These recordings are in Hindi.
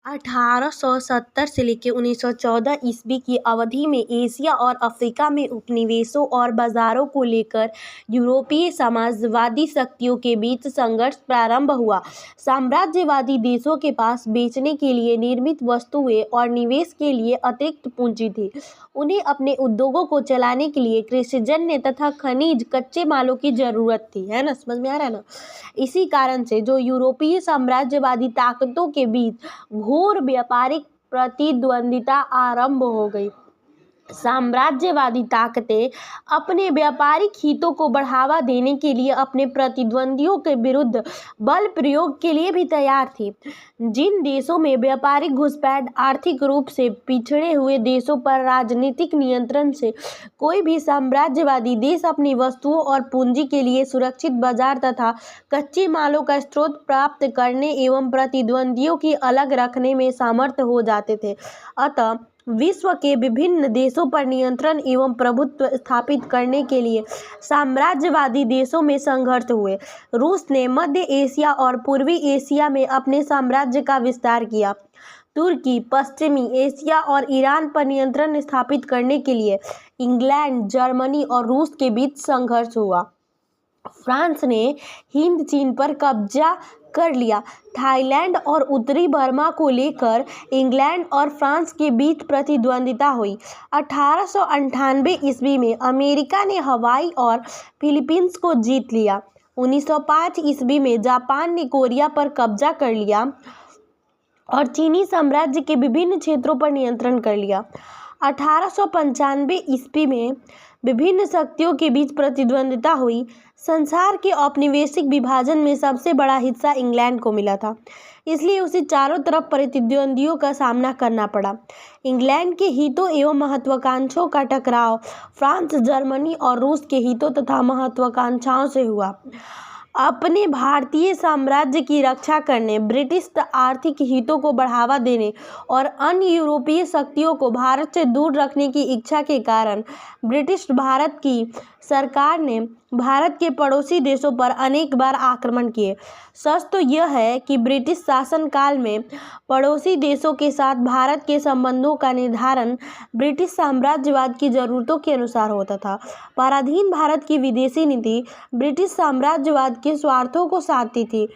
1870 से लेकर 1914 ईस्वी की अवधि में एशिया और अफ्रीका में उपनिवेशों और बाजारों को लेकर यूरोपीय साम्राज्यवादी शक्तियों के बीच संघर्ष प्रारंभ हुआ। साम्राज्यवादी देशों के पास बेचने के लिए निर्मित वस्तुएं और निवेश के लिए अतिरिक्त पूंजी थी। उन्हें अपने उद्योगों को चलाने के लिए कृषिजन्य तथा खनिज कच्चे मालों की जरूरत थी, है ना, समझ में आ रहा है ना। इसी कारण से जो यूरोपीय साम्राज्यवादी ताकतों के बीच घोर व्यापारिक प्रतिद्वंदिता आरंभ हो गई। साम्राज्यवादी ताकतें अपने व्यापारिक हितों को बढ़ावा देने के लिए अपने प्रतिद्वंदियों के विरुद्ध बल प्रयोग के लिए भी तैयार थी। जिन देशों में व्यापारिक घुसपैठ आर्थिक रूप से पिछड़े हुए देशों पर राजनीतिक नियंत्रण से कोई भी साम्राज्यवादी देश अपनी वस्तुओं और पूंजी के लिए सुरक्षित बाजार तथा कच्चे मालों का स्रोत प्राप्त करने एवं प्रतिद्वंदियों की अलग रखने में समर्थ हो जाते थे। अतः विश्व के विभिन्न देशों पर नियंत्रण एवं प्रभुत्व स्थापित करने के लिए साम्राज्यवादी देशों में संघर्ष हुए। रूस ने मध्य एशिया और पूर्वी एशिया में अपने साम्राज्य का विस्तार किया। तुर्की पश्चिमी एशिया और ईरान पर नियंत्रण स्थापित करने के लिए इंग्लैंड, जर्मनी और रूस के बीच संघर्ष हुआ। फ्रांस ने हिंद चीन पर कब्जा कर लिया। थाईलैंड और उत्तरी बर्मा को लेकर इंग्लैंड और फ्रांस के बीच प्रतिद्वंदिता हुई। 1898 ईस्वी में अमेरिका ने हवाई और फिलीपींस को जीत लिया। 1905 ईस्वी में जापान ने कोरिया पर कब्जा कर लिया और चीनी साम्राज्य के विभिन्न क्षेत्रों पर नियंत्रण कर लिया। 1895 ईस्वी में विभिन्न शक्तियों के बीच प्रतिद्वंदिता हुई। संसार के औपनिवेशिक विभाजन में सबसे बड़ा हिस्सा इंग्लैंड को मिला था, इसलिए उसे चारों तरफ प्रतिद्वंदियों का सामना करना पड़ा। इंग्लैंड के हितों एवं महत्वाकांक्षाओं का टकराव फ्रांस, जर्मनी और रूस के हितों तथा महत्वाकांक्षाओं से हुआ। अपने भारतीय साम्राज्य की रक्षा करने, ब्रिटिश आर्थिक हितों को बढ़ावा देने और अन्य यूरोपीय शक्तियों को भारत से दूर रखने की इच्छा के कारण ब्रिटिश भारत की सरकार ने भारत के पड़ोसी देशों पर अनेक बार आक्रमण किए। सच तो यह है कि ब्रिटिश शासनकाल में पड़ोसी देशों के साथ भारत के संबंधों का निर्धारण ब्रिटिश साम्राज्यवाद की जरूरतों के अनुसार होता था। पराधीन भारत की विदेशी नीति ब्रिटिश साम्राज्यवाद के स्वार्थों को साधती थी,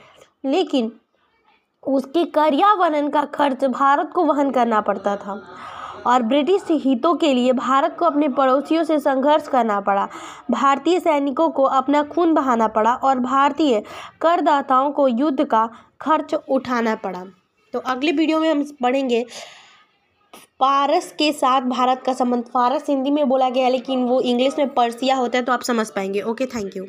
लेकिन उसके पर्यावरण का खर्च भारत को वहन करना पड़ता था और ब्रिटिश हितों के लिए भारत को अपने पड़ोसियों से संघर्ष करना पड़ा। भारतीय सैनिकों को अपना खून बहाना पड़ा और भारतीय करदाताओं को युद्ध का खर्च उठाना पड़ा। तो अगले वीडियो में हम पढ़ेंगे पारस के साथ भारत का संबंध। फारस हिंदी में बोला गया है, लेकिन वो इंग्लिश में पर्सिया होता है, तो आप समझ पाएंगे। Okay, thank you.